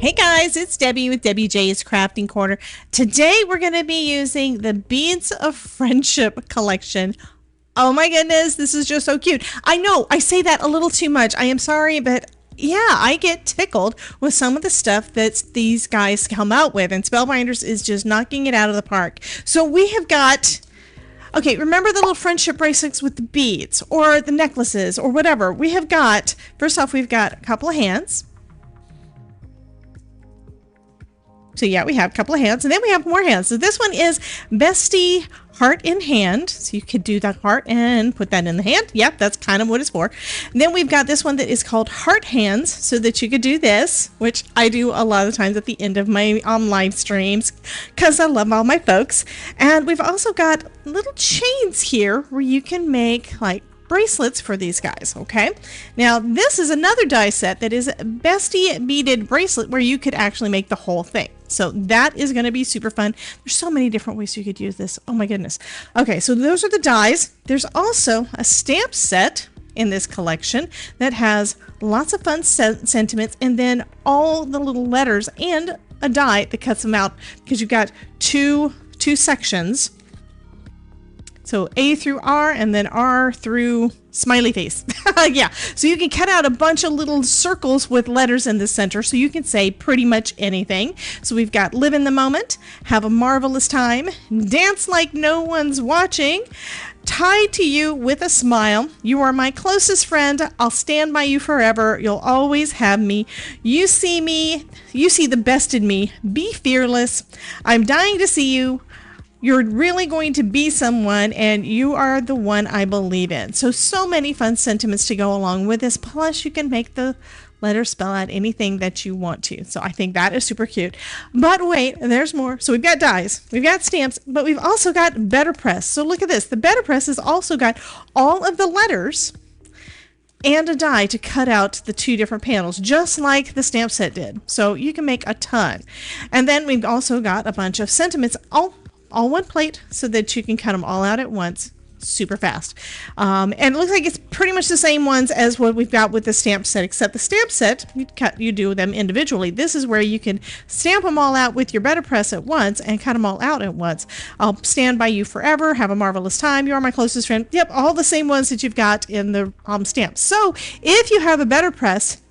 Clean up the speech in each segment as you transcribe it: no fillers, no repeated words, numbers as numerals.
Hey guys, it's Debbie with Debbie J's Crafting Corner. Today we're going to be using the Beads of Friendship collection. Oh my goodness, this is just so cute. I know, I say that a little too much. I am sorry, but yeah, I get tickled with some of the stuff that these guys come out with, and Spellbinders is just knocking it out of the park. So we have got... Okay, remember the little friendship bracelets with the beads, or the necklaces, or whatever. We have got, first off, we've got a couple of hands. So yeah, we have a couple of hands, and then we have more hands. So this one is Bestie Heart in Hand. So you could do that heart and put that in the hand. Yep, that's kind of what it's for. And then we've got this one that is called Heart Hands, so that you could do this, which I do a lot of times at the end of my live streams, because I love all my folks. And we've also got little chains here where you can make like bracelets for these guys. Okay, now this is another die set that is Bestie beaded bracelet where you could actually make the whole thing. So that is going to be super fun. There's so many different ways you could use this. Oh my goodness. Okay, so those are the dies. There's also a stamp set in this collection that has lots of fun sentiments, and then all the little letters and a die that cuts them out, because you've got two sections. So A through R, and then R through smiley face. Yeah, so you can cut out a bunch of little circles with letters in the center, so you can say pretty much anything. So we've got live in the moment, have a marvelous time, dance like no one's watching, tied to you with a smile, you are my closest friend, I'll stand by you forever, you'll always have me, you see the best in me, be fearless, I'm dying to see you, you're really going to be someone, and you are the one I believe in. So many fun sentiments to go along with this. Plus, you can make the letters spell out anything that you want to. So I think that is super cute. But wait, there's more. So we've got dies, we've got stamps, but we've also got Better Press. So look at this. The Better Press has also got all of the letters and a die to cut out the two different panels, just like the stamp set did. So you can make a ton. And then we've also got a bunch of sentiments, all one plate, so that you can cut them all out at once super fast. And it looks like it's pretty much the same ones as what we've got with the stamp set, except the stamp set you do them individually. This is where you can stamp them all out with your Better Press at once and cut them all out at once. I'll stand by you forever, have a marvelous time, you are my closest friend. Yep, all the same ones that you've got in the stamps. So if you have a Better Press,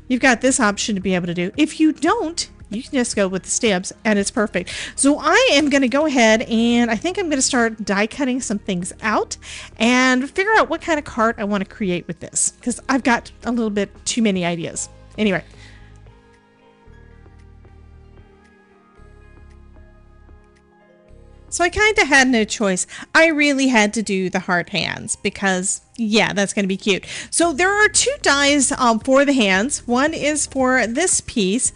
you've got this option to be able to do. If you don't, you can just go with the stamps, and it's perfect. So I am going to go ahead, and I think I'm going to start die cutting some things out and figure out what kind of card I want to create with this, because I've got a little bit too many ideas. Anyway. So I kind of had no choice. I really had to do the heart hands because, yeah, that's going to be cute. So there are two dies for the hands. One is for this piece,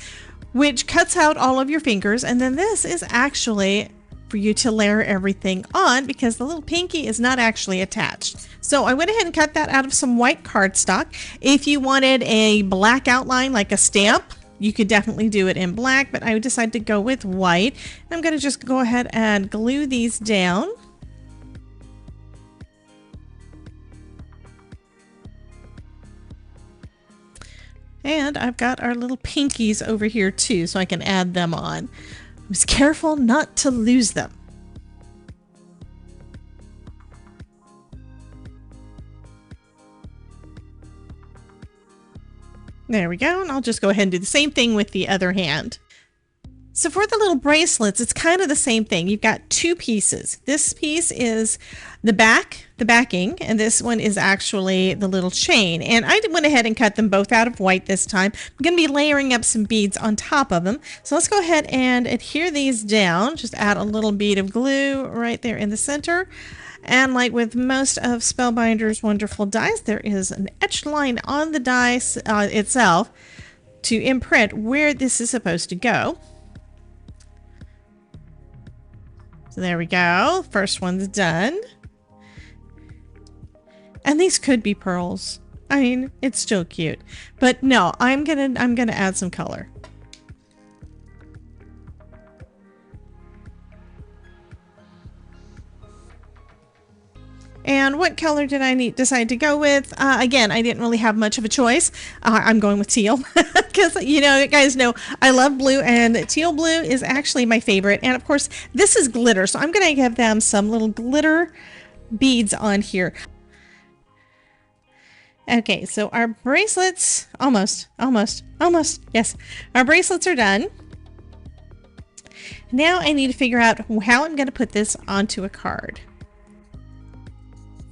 which cuts out all of your fingers, and then this is actually for you to layer everything on, because the little pinky is not actually attached. So I went ahead and cut that out of some white cardstock. If you wanted a black outline like a stamp, you could definitely do it in black, but I decided to go with white. I'm going to just go ahead and glue these down. And I've got our little pinkies over here too, so I can add them on. I was careful not to lose them. There we go, and I'll just go ahead and do the same thing with the other hand. So for the little bracelets, it's kind of the same thing. You've got two pieces. This piece is the backing, and this one is actually the little chain. And I went ahead and cut them both out of white this time. I'm going to be layering up some beads on top of them. So let's go ahead and adhere these down. Just add a little bead of glue right there in the center. And like with most of Spellbinders' wonderful dies, there is an etched line on the die itself to imprint where this is supposed to go. So there we go. First one's done. And these could be pearls. I mean, it's still cute. But no, I'm gonna add some color. And what color did I decide to go with? Again, I didn't really have much of a choice. I'm going with teal because, you guys know I love blue, and teal blue is actually my favorite. And of course, this is glitter, so I'm going to give them some little glitter beads on here. Okay, so our bracelets, almost, yes. Our bracelets are done. Now I need to figure out how I'm going to put this onto a card.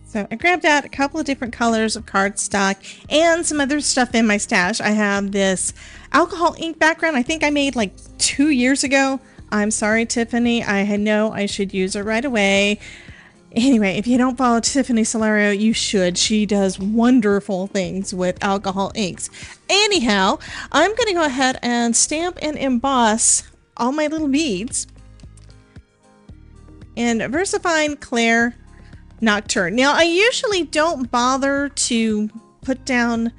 So I grabbed out a couple of different colors of cardstock and some other stuff in my stash. I have this alcohol ink background I think I made like 2 years ago. I'm sorry, Tiffany. I know I should use it right away. Anyway, if you don't follow Tiffany Solario, you should. She does wonderful things with alcohol inks. Anyhow, I'm going to go ahead and stamp and emboss all my little beads in VersaFine Claire Nocturne. Now, I usually don't bother to put down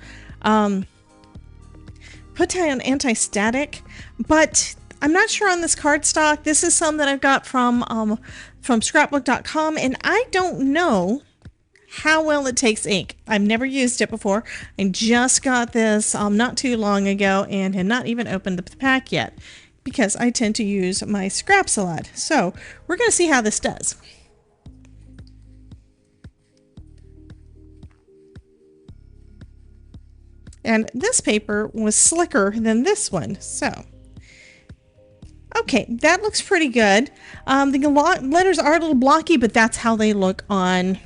anti-static, but I'm not sure on this cardstock. This is some that I've got from scrapbook.com, and I don't know how well it takes ink. I've never used it before. I just got this not too long ago and had not even opened the pack yet because I tend to use my scraps a lot. So we're going to see how this does. And this paper was slicker than this one, so okay, that looks pretty good. The letters are a little blocky, but that's how they look on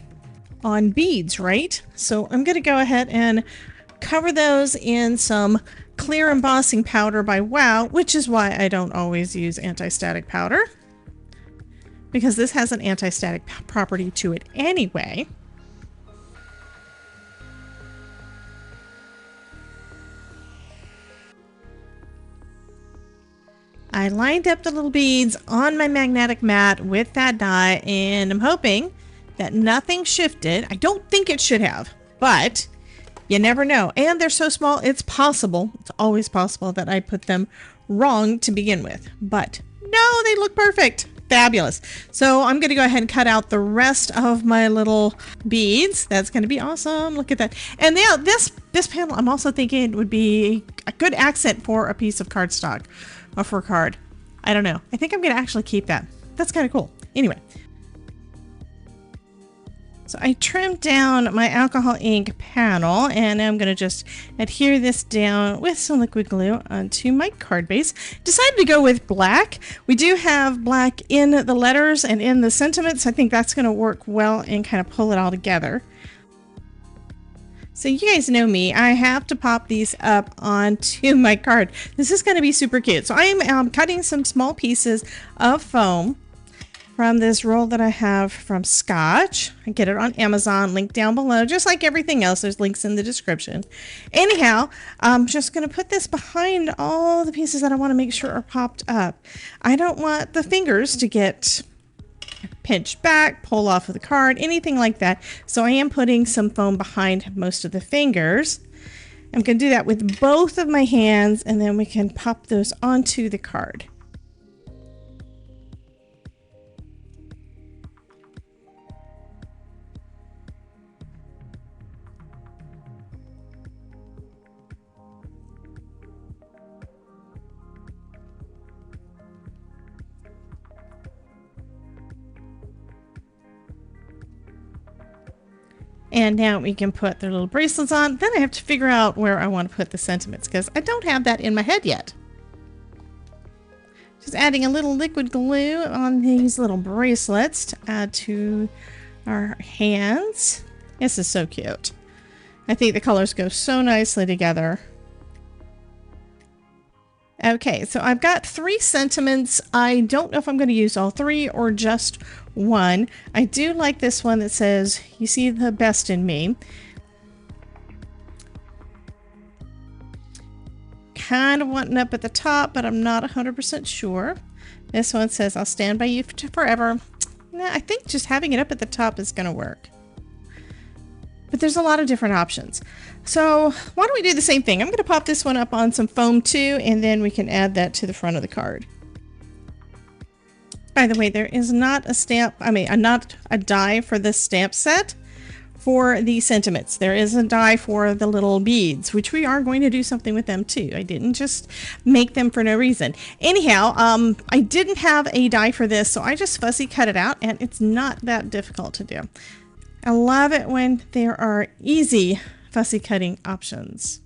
beads, right? So I'm going to go ahead and cover those in some clear embossing powder by Wow, which is why I don't always use anti-static powder, because this has an anti-static property to it anyway. I lined up the little beads on my magnetic mat with that die, and I'm hoping that nothing shifted. I don't think it should have, but you never know. And they're so small, it's possible, it's always possible that I put them wrong to begin with. But no, they look perfect. Fabulous. So I'm going to go ahead and cut out the rest of my little beads. That's going to be awesome. Look at that. And now this panel, I'm also thinking it would be a good accent for a piece of cardstock. Or for a card. I don't know. I think I'm going to actually keep that. That's kind of cool. Anyway. So I trimmed down my alcohol ink panel, and I'm going to just adhere this down with some liquid glue onto my card base. Decided to go with black. We do have black in the letters and in the sentiments. I think that's going to work well and kind of pull it all together. So you guys know me, I have to pop these up onto my card. This is going to be super cute. So I am cutting some small pieces of foam from this roll that I have from Scotch. I get it on Amazon, link down below, just like everything else. There's links in the description. Anyhow, I'm just going to put this behind all the pieces that I want to make sure are popped up. I don't want the fingers to get pinch back, pull off of the card, anything like that. So I am putting some foam behind most of the fingers. I'm going to do that with both of my hands, and then we can pop those onto the card. And now we can put their little bracelets on. Then I have to figure out where I want to put the sentiments, because I don't have that in my head yet. Just adding a little liquid glue on these little bracelets to add to our hands. This is so cute. I think the colors go so nicely together. Okay, so I've got 3 sentiments. I don't know if I'm going to use all 3 or just one. I do like this one that says, "You see the best in me." Kind of wanting up at the top, but I'm not 100% sure. This one says, "I'll stand by you forever." Nah, I think just having it up at the top is going to work. But there's a lot of different options. So why don't we do the same thing? I'm going to pop this one up on some foam too, and then we can add that to the front of the card. By the way, there is not a stamp, not a die for this stamp set for the sentiments. There is a die for the little beads, which we are going to do something with them too. I didn't just make them for no reason. Anyhow, I didn't have a die for this, so I just fussy cut it out, and it's not that difficult to do. I love it when there are easy fussy cutting options.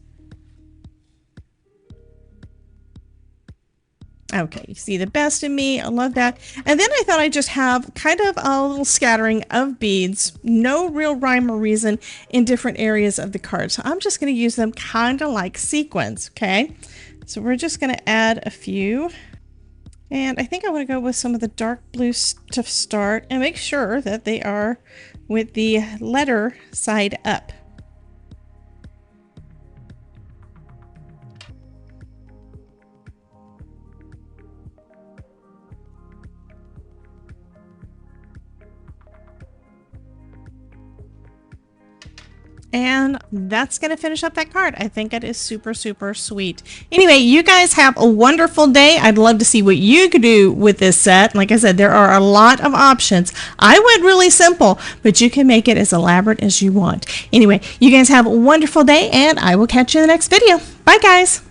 Okay, you see the best in me. I love that. And then I thought I'd just have kind of a little scattering of beads, no real rhyme or reason in different areas of the card. So I'm just going to use them kind of like sequins, okay? So we're just going to add a few. And I think I want to go with some of the dark blue to start and make sure that they are with the letter side up. And that's going to finish up that card. I think it is super, super sweet. Anyway, you guys have a wonderful day. I'd love to see what you could do with this set. Like I said, there are a lot of options. I went really simple, but you can make it as elaborate as you want. Anyway, you guys have a wonderful day, and I will catch you in the next video. Bye, guys.